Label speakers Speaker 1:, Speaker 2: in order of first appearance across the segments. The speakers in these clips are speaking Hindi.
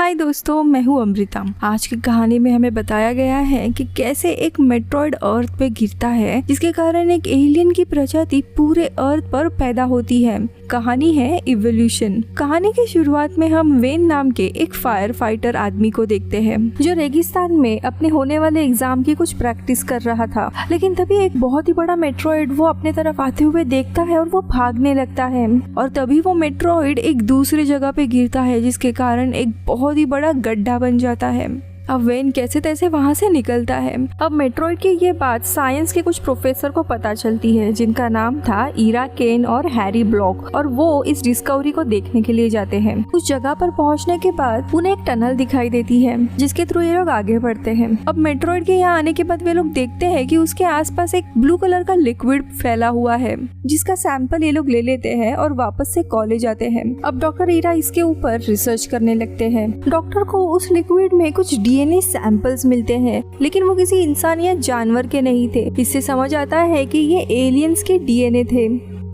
Speaker 1: हाय दोस्तों, मैं हूँ अमृता। आज की कहानी में हमें बताया गया है कि कैसे एक मेट्रॉइड अर्थ पे गिरता है, जिसके कारण एक एलियन की प्रजाति पूरे अर्थ पर पैदा होती है। कहानी है इवोल्यूशन। कहानी की शुरुआत में हम वेन नाम के एक फायर फाइटर आदमी को देखते हैं, जो रेगिस्तान में अपने होने वाले एग्जाम की कुछ प्रैक्टिस कर रहा था। लेकिन तभी एक बहुत ही बड़ा मेट्रॉइड वो अपने तरफ आते हुए देखता है और वो भागने लगता है। और तभी वो मेट्रॉइड एक दूसरी जगह पे गिरता है, जिसके कारण एक बहुत ही बड़ा गड्ढा बन जाता है। अब वेन कैसे तैसे वहाँ से निकलता है। अब मेट्रॉइड की ये बात साइंस के कुछ प्रोफेसर को पता चलती है, जिनका नाम था ईरा केन और हैरी ब्लॉक, और वो इस डिस्कवरी को देखने के लिए जाते हैं। उस जगह पर पहुँचने के बाद उन्हें एक टनल दिखाई देती है, जिसके थ्रू ये लोग आगे बढ़ते हैं। अब मेट्रॉइड के यहाँ आने के बाद वे लोग देखते हैं कि उसके आसपास एक ब्लू कलर का लिक्विड फैला हुआ है, जिसका सैंपल ये लोग ले लेते हैं और वापस से कॉलेज आते हैं। अब डॉक्टर ईरा इसके ऊपर रिसर्च करने लगते हैं। डॉक्टर को उस लिक्विड में कुछ डीएनए सैंपल्स मिलते हैं, लेकिन वो किसी इंसान या जानवर के नहीं थे। इससे समझ आता है कि ये एलियंस के डीएनए थे।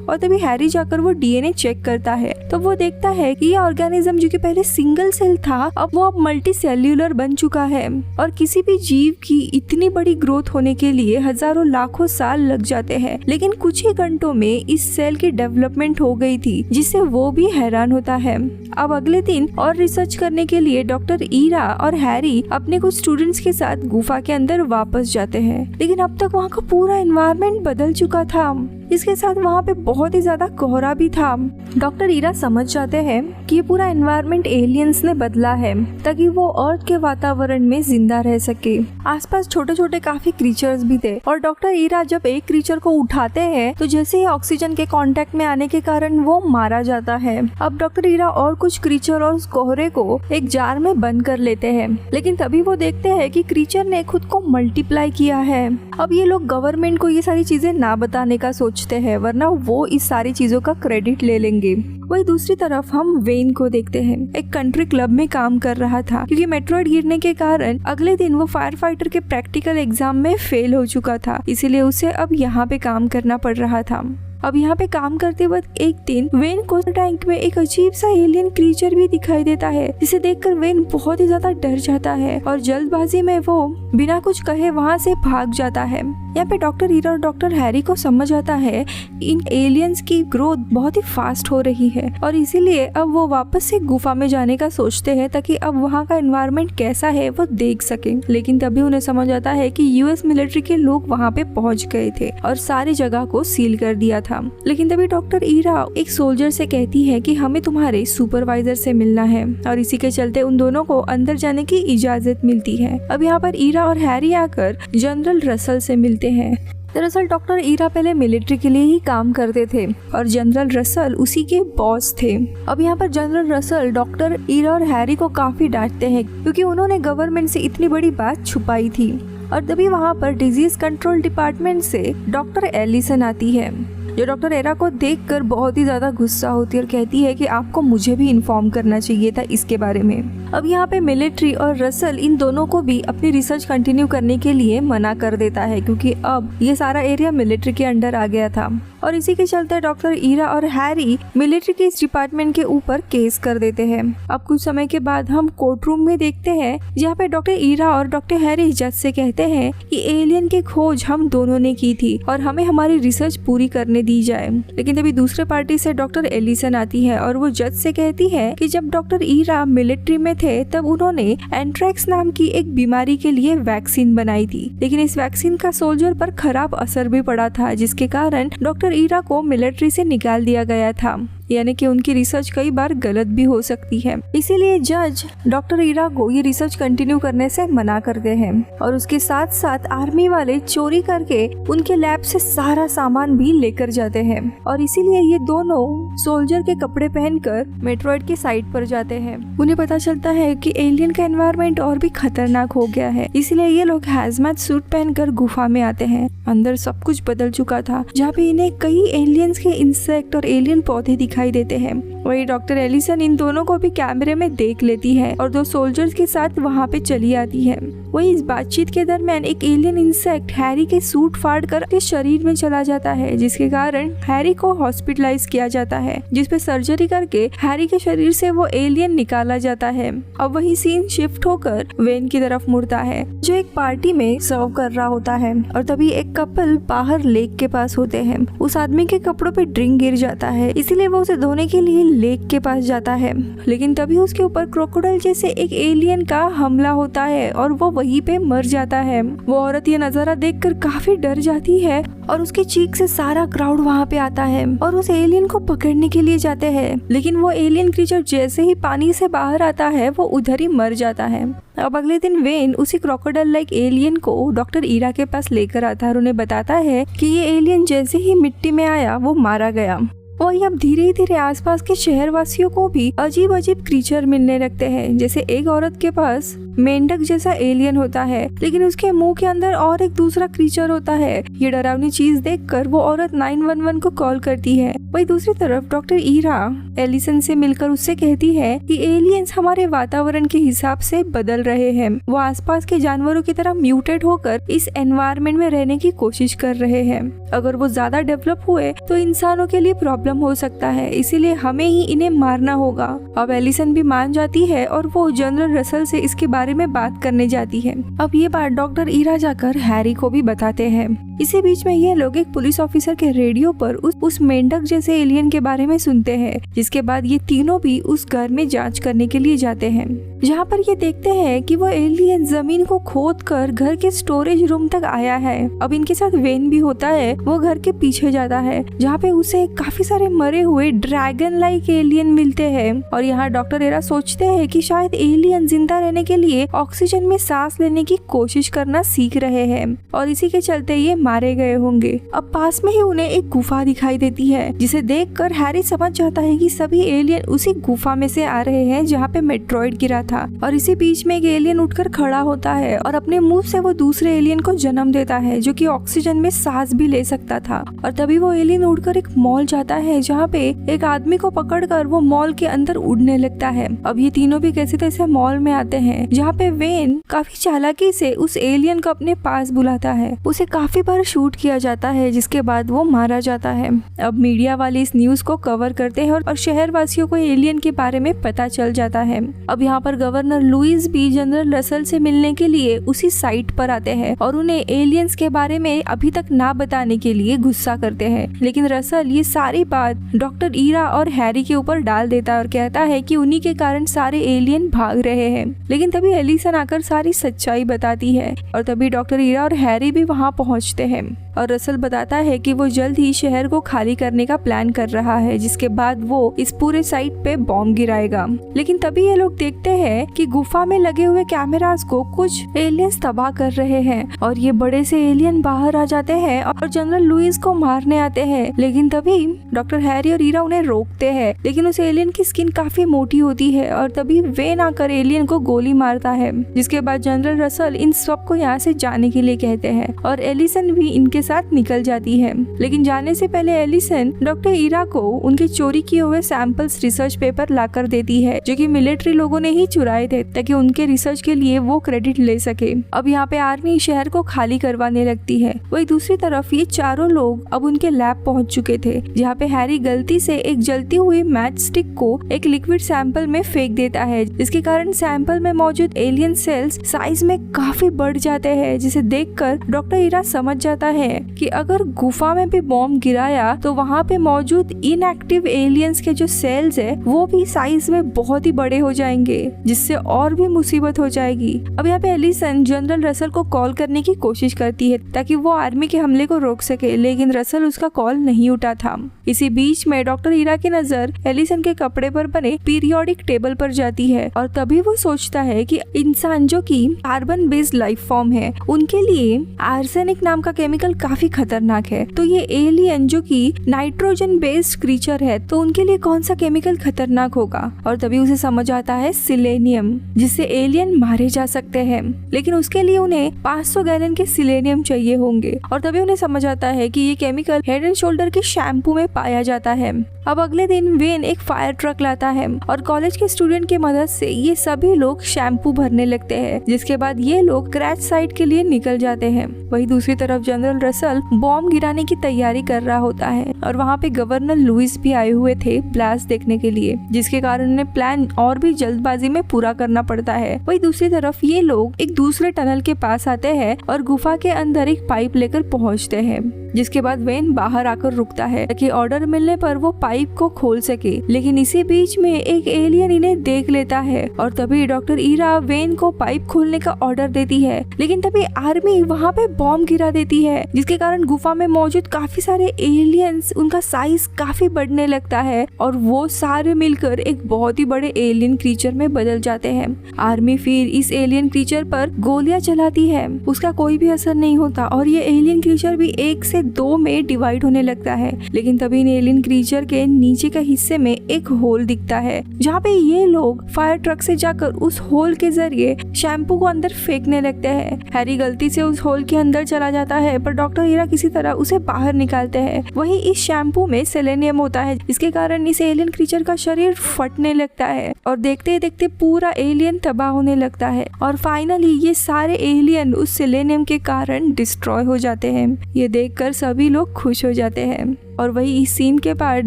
Speaker 1: और तभी हैरी जाकर वो डीएनए चेक करता है, तो वो देखता है कि ये ऑर्गेनिज्म जो कि पहले सिंगल सेल था, अब वो अब मल्टी सेल्यूलर बन चुका है। और किसी भी जीव की इतनी बड़ी ग्रोथ होने के लिए हजारों लाखों साल लग जाते हैं, लेकिन कुछ ही घंटों में इस सेल की डेवलपमेंट हो गई थी, जिससे वो भी हैरान होता है। अब अगले दिन और रिसर्च करने के लिए डॉक्टर ईरा और हैरी अपने कुछ स्टूडेंट्स के साथ गुफा के अंदर वापस जाते हैं, लेकिन अब तक वहाँ का पूरा एनवायरनमेंट बदल चुका था। इसके साथ वहाँ पे बहुत ही ज्यादा कोहरा भी था। डॉक्टर ईरा समझ जाते हैं कि ये पूरा एनवायरनमेंट एलियंस ने बदला है, ताकि वो अर्थ के वातावरण में जिंदा रह सके। आसपास छोटे छोटे काफी क्रीचर्स भी थे, और डॉक्टर ईरा जब एक क्रीचर को उठाते हैं, तो जैसे ही ऑक्सीजन के कांटेक्ट में आने के कारण वो मारा जाता है। अब डॉक्टर ईरा और कुछ क्रीचर और उस कोहरे को एक जार में बंद कर लेते हैं, लेकिन तभी वो देखते हैं कि क्रीचर ने खुद को मल्टीप्लाई किया है। अब ये लोग गवर्नमेंट को ये सारी चीजें ना बताने का सोचते हैं, वरना वो इस सारी चीजों का क्रेडिट ले लेंगे। वही दूसरी तरफ हम वेन को देखते हैं। एक कंट्री क्लब में काम कर रहा था, क्योंकि मेट्रॉइड गिरने के कारण अगले दिन वो फायर फाइटर के प्रैक्टिकल एग्जाम में फेल हो चुका था, इसीलिए उसे अब यहाँ पे काम करना पड़ रहा था। अब यहाँ पे काम करते वक्त एक दिन वेन को टैंक में एक अजीब सा एलियन क्रीचर भी दिखाई देता है, जिसे देखकर वेन बहुत ही ज्यादा डर जाता है और जल्दबाजी में वो बिना कुछ कहे वहाँ से भाग जाता है। यहाँ पे डॉक्टर ईरा और डॉक्टर हैरी को समझ आता है इन एलियंस की ग्रोथ बहुत ही फास्ट हो रही है, और इसीलिए अब वो वापस से गुफा में जाने का सोचते हैं, ताकि अब वहाँ का एनवायरनमेंट कैसा है वो देख सके। लेकिन तभी उन्हें समझ आता है कि यूएस मिलिट्री के लोग वहाँ पे पहुँच गए थे और सारी जगह को सील कर दिया था। लेकिन तभी डॉक्टर ईरा एक सोल्जर से कहती है कि हमें तुम्हारे सुपरवाइजर से मिलना है, और इसी के चलते उन दोनों को अंदर जाने की इजाजत मिलती है। अब यहाँ पर ईरा और हैरी आकर जनरल रसल से मिलते हैं। दरअसल डॉक्टर ईरा पहले मिलिट्री के लिए ही काम करते थे, और जनरल रसल उसी के बॉस थे। अब यहाँ पर जनरल रसल डॉक्टर ईरा और हैरी को काफी डांटते हैं, क्योंकि उन्होंने गवर्नमेंट से इतनी बड़ी बात छुपाई थी। और तभी वहाँ पर डिजीज कंट्रोल डिपार्टमेंट से डॉक्टर एलिसन आती है, जो डॉक्टर एरा को देखकर बहुत ही ज्यादा गुस्सा होती है और कहती है कि आपको मुझे भी इन्फॉर्म करना चाहिए था इसके बारे में। अब यहाँ पे मिलिट्री और रसल इन दोनों को भी अपनी रिसर्च कंटिन्यू करने के लिए मना कर देता है, क्योंकि अब ये सारा एरिया मिलिट्री के अंडर आ गया था। और इसी के चलते डॉक्टर ईरा और हैरी मिलिट्री के इस डिपार्टमेंट के ऊपर केस कर देते हैं। अब कुछ समय के बाद हम कोर्ट रूम में देखते हैं, जहाँ पे डॉक्टर ईरा और डॉक्टर हैरी जज से कहते हैं कि एलियन की खोज हम दोनों ने की थी और हमें हमारी रिसर्च पूरी करने दी जाए। लेकिन तभी दूसरे पार्टी से डॉक्टर एलिसन आती है, और वो जज से कहती है कि जब डॉक्टर ईरा मिलिट्री में थे, तब उन्होंने एंट्रैक्स नाम की एक बीमारी के लिए वैक्सीन बनाई थी, लेकिन इस वैक्सीन का सोल्जर पर खराब असर भी पड़ा था, जिसके कारण डॉक्टर ईरा को मिलिट्री से निकाल दिया गया था। यानी कि उनकी रिसर्च कई बार गलत भी हो सकती है। इसीलिए जज डॉक्टर ईरा को ये रिसर्च कंटिन्यू करने से मना करते हैं, और उसके साथ साथ आर्मी वाले चोरी करके उनके लैब से सारा सामान भी लेकर जाते हैं। और इसीलिए ये दोनों सोल्जर के कपड़े पहनकर मेट्रॉइड के साइट पर जाते हैं। उन्हें पता चलता है कि एलियन का एनवायरनमेंट और भी खतरनाक हो गया है, इसीलिए ये लोग हैजमैट सूट पहनकर गुफा में आते हैं। अंदर सब कुछ बदल चुका था, जहाँ पे इन्हें कई एलियंस के इंसेक्ट और एलियन पौधे दिखाई देते हैं। वही डॉक्टर एलिसन इन दोनों को भी कैमरे में देख लेती है और 2 सोल्जर्स के साथ वहाँ पे चली आती है। वही इस बातचीत के दरमियान एक एलियन इंसेक्ट हैरी के सूट फाड़ कर उसके शरीर में चला जाता है, जिसके कारण हैरी को हॉस्पिटलाइज किया जाता है, जिसपे सर्जरी करके हैरी के शरीर से वो एलियन निकाला जाता है। अब वही सीन शिफ्ट होकर वेन की तरफ मुड़ता है, जो एक पार्टी में सर्व कर रहा होता है और तभी एक कपल बाहर लेक के पास होते हैं। उस आदमी के कपड़ों पे ड्रिंक गिर जाता है, इसीलिए वो उसे धोने के लिए लेक के पास जाता है, लेकिन तभी उसके ऊपर क्रोकोडाइल जैसे एक एलियन का हमला होता है और वो वहीं पे मर जाता है। वो औरत ये नजारा देखकर काफी डर जाती है और उसकी चीख से सारा क्राउड वहाँ पे आता है और उस एलियन को पकड़ने के लिए जाते हैं, लेकिन वो एलियन क्रीचर जैसे ही पानी से बाहर आता है वो उधर ही मर जाता है। अब अगले दिन वेन उसी क्रोकोडाइल लाइक एलियन को डॉक्टर ईरा के पास लेकर आता है और उन्हें बताता है कि ये एलियन जैसे ही मिट्टी में आया वो मारा गया। वही अब धीरे धीरे आसपास के शहरवासियों को भी अजीब अजीब क्रीचर मिलने लगते हैं। जैसे एक औरत के पास मेंढक जैसा एलियन होता है, लेकिन उसके मुंह के अंदर और एक दूसरा क्रीचर होता है। ये डरावनी चीज देखकर वो औरत 911 को कॉल करती है। वही दूसरी तरफ डॉक्टर ईरा एलिसन से मिलकर उससे कहती है कि एलियंस हमारे वातावरण के हिसाब से बदल रहे हैं। वो आसपास के जानवरों की तरह म्यूटेट होकर इस एनवायरनमेंट में रहने की कोशिश कर रहे हैं। अगर वो ज्यादा डेवलप हुए तो इंसानों के लिए प्रॉब्लम हो सकता है, इसीलिए हमें ही इन्हें मारना होगा। अब एलिसन भी मान जाती है और वो जनरल रसल से इसके बारे में बात करने जाती है। अब ये बात डॉक्टर ईरा जाकर हैरी को भी बताते हैं। इसी बीच में ये लोग एक पुलिस ऑफिसर के रेडियो पर उस मेंढक जैसे एलियन के बारे में सुनते हैं, जिसके बाद ये तीनों भी उस घर में जांच करने के लिए जाते हैं, जहाँ पर ये देखते हैं कि वो एलियन जमीन को खोद कर घर के स्टोरेज रूम तक आया है। अब इनके साथ वेन भी होता है। वो घर के पीछे जाता है, जहाँ पे उसे काफी सारे मरे हुए ड्रैगन लाइक एलियन मिलते हैं और यहाँ डॉक्टर ईरा सोचते हैं कि शायद एलियन जिंदा रहने के लिए ऑक्सीजन में सांस लेने की कोशिश करना सीख रहे हैं और इसी के चलते ये मारे गए होंगे। अब पास में ही उन्हें एक गुफा दिखाई देती है, जिसे देखकर हैरी समझ जाता है कि सभी एलियन उसी गुफा में से आ रहे हैं जहाँ पे मेट्रॉइड गिरा था। और इसी बीच में एक एलियन उठकर खड़ा होता है और अपने मुंह से वो दूसरे एलियन को जन्म देता है, जो कि ऑक्सीजन में सांस भी ले सकता था। और तभी वो एलियन उड़कर एक मॉल जाता है, जहाँ पे एक आदमी को पकड़कर वो मॉल के अंदर उड़ने लगता है। अब ये तीनों भी कैसे तैसे मॉल में आते हैं, जहाँ पे वेन काफी चालाकी से उस एलियन को अपने पास बुलाता है। उसे काफी बार शूट किया जाता है, जिसके बाद वो मारा जाता है। अब मीडिया वाले इस न्यूज को कवर करते हैं और शहर वासियों को एलियन के बारे में पता चल जाता है। अब यहाँ पर गवर्नर लुईस भी जनरल रसल से मिलने के लिए उसी साइट पर आते हैं और उन्हें एलियंस के बारे में अभी तक ना बताने के लिए गुस्सा करते हैं, लेकिन रसल ये सारी बात डॉक्टर ईरा और हैरी के ऊपर डाल देता है और कहता है कि उन्हीं के कारण सारे एलियन भाग रहे हैं। लेकिन तभी एलिसन आकर सारी सच्चाई बताती है और तभी डॉक्टर ईरा और हैरी भी वहाँ पहुँचते हैं और रसल बताता है कि वो जल्द ही शहर को खाली करने का प्लान कर रहा है, जिसके बाद वो इस पूरे साइट पे बॉम्ब गिराएगा। लेकिन तभी ये लोग देखते हैं कि गुफा में लगे हुए कैमरास को कुछ एलियंस तबाह कर रहे हैं और ये बड़े से एलियन बाहर आ जाते हैं और जनरल लुईस को मारने आते हैं। लेकिन तभी डॉक्टर हैरी और ईरा उन्हें रोकते हैं, लेकिन उस एलियन की स्किन काफी मोटी होती है और तभी वेन आकर एलियन को गोली मारता है, जिसके बाद जनरल रसल इन सब को यहाँ से जाने के लिए कहते हैं और एलिसन भी इनके साथ निकल जाती है। लेकिन जाने से पहले एलिसन डॉक्टर ईरा को उनके चोरी किए हुए सैंपल्स रिसर्च पेपर लाकर देती है, जो कि मिलिट्री लोगों ने ही चुराए थे ताकि उनके रिसर्च के लिए वो क्रेडिट ले सके। अब यहाँ पे आर्मी शहर को खाली करवाने लगती है। वही दूसरी तरफ ये चारों लोग अब उनके लैब पहुंच चुके थे, जहाँ पे हैरी गलती से एक जलती हुई मैच स्टिक को एक लिक्विड सैंपल में फेंक देता है, जिसके कारण सैंपल में मौजूद एलियन सेल्स साइज में काफी बढ़ जाते हैं, जिसे देखकर डॉक्टर ईरा समझ जाता है कि अगर गुफा में भी बॉम्ब गिराया तो वहाँ पे मौजूद इनएक्टिव एलियंस के जो सेल्स है वो भी साइज में बहुत ही बड़े हो जाएंगे, जिससे और भी मुसीबत हो जाएगी। अब यहाँ पे एलिसन जनरल रसल को कॉल करने की कोशिश करती है ताकि वो आर्मी के हमले को रोक सके, लेकिन रसल उसका कॉल नहीं उठा था। इसी बीच में डॉक्टर ईरा की नजर एलिसन के कपड़े पर बने पीरियोडिक टेबल पर जाती है और तभी वो सोचता है कि इंसान जो कि कार्बन बेस्ड लाइफ फॉर्म है उनके लिए आर्सेनिक नाम का केमिकल काफी खतरनाक है, तो ये एलियन जो कि नाइट्रोजन बेस्ड क्रीचर है तो उनके लिए कौन सा केमिकल खतरनाक होगा। और तभी उसे समझ आता है सिलेनियम, जिससे एलियन मारे जा सकते हैं, लेकिन उसके लिए उन्हें 500 गैलन के सिलेनियम चाहिए होंगे। और तभी उन्हें समझ आता है कि ये केमिकल हेड एंड शोल्डर के शैम्पू में पाया जाता है। अब अगले दिन वेन एक फायर ट्रक लाता है और कॉलेज के स्टूडेंट की मदद से ये सभी लोग शैम्पू भरने लगते हैं, जिसके बाद ये लोग क्रैश साइट के लिए निकल जाते हैं। वही दूसरी तरफ जनरल रसल बॉम्ब गिराने की तैयारी कर रहा होता है और वहाँ पे गवर्नर लुइस भी आए हुए थे ब्लास्ट देखने के लिए, जिसके कारण उन्हें प्लान और भी जल्दबाजी में पूरा करना पड़ता है। वही दूसरी तरफ ये लोग एक दूसरे टनल के पास आते हैं और गुफा के अंदर एक पाइप लेकर पहुँचते हैं, जिसके बाद वेन बाहर आकर रुकता है ताकि ऑर्डर मिलने पर वो पाइप को खोल सके। लेकिन इसी बीच में एक एलियन इन्हें देख लेता है और तभी डॉक्टर ईरा वेन को पाइप खोलने का ऑर्डर देती है। लेकिन तभी आर्मी वहाँ पे बॉम्ब गिरा देती है, जिसके कारण गुफा में मौजूद काफी सारे एलियंस, उनका साइज काफी बढ़ने लगता है और वो सारे मिलकर एक बहुत ही बड़े एलियन क्रीचर में बदल जाते हैं। आर्मी फिर इस एलियन क्रीचर पर गोलियां चलाती है, उसका कोई भी असर नहीं होता और ये एलियन क्रीचर भी 1 से 2 में डिवाइड होने लगता है। लेकिन तभी एलियन क्रीचर के नीचे का हिस्से में एक होल दिखता है, जहाँ पे ये लोग फायर ट्रक से जाकर उस होल के जरिए शैम्पू को अंदर फेंकने लगते हैं। हैरी गलती से उस होल के अंदर चला जाता है, पर डॉक्टर ईरा किसी तरह उसे बाहर निकालते हैं। वही इस शैम्पू में सेलेनियम होता है, जिसके कारण इस एलियन क्रीचर का शरीर फटने लगता है और देखते देखते पूरा एलियन तबाह होने लगता है और फाइनली ये सारे एलियन उस सेलेनियम के कारण डिस्ट्रॉय हो जाते हैं। ये देखकर सभी लोग खुश हो जाते हैं और वही इस सीन के बाद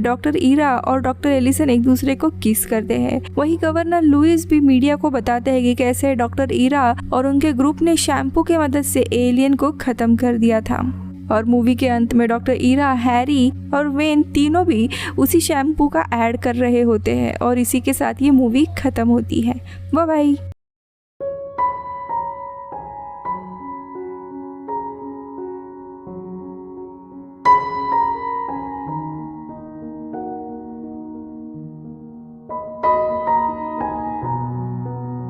Speaker 1: डॉक्टर ईरा और डॉक्टर एलिसन एक दूसरे को किस करते हैं। वही गवर्नर लुइस भी मीडिया को बताते हैं कि कैसे डॉक्टर ईरा और उनके ग्रुप ने शैम्पू की मदद से एलियन को खत्म कर दिया था। और मूवी के अंत में डॉक्टर ईरा, हैरी और वेन तीनों भी उसी शैम्पू का ऐड कर रहे होते हैं और इसी के साथ ये मूवी खत्म होती है। Bye bye.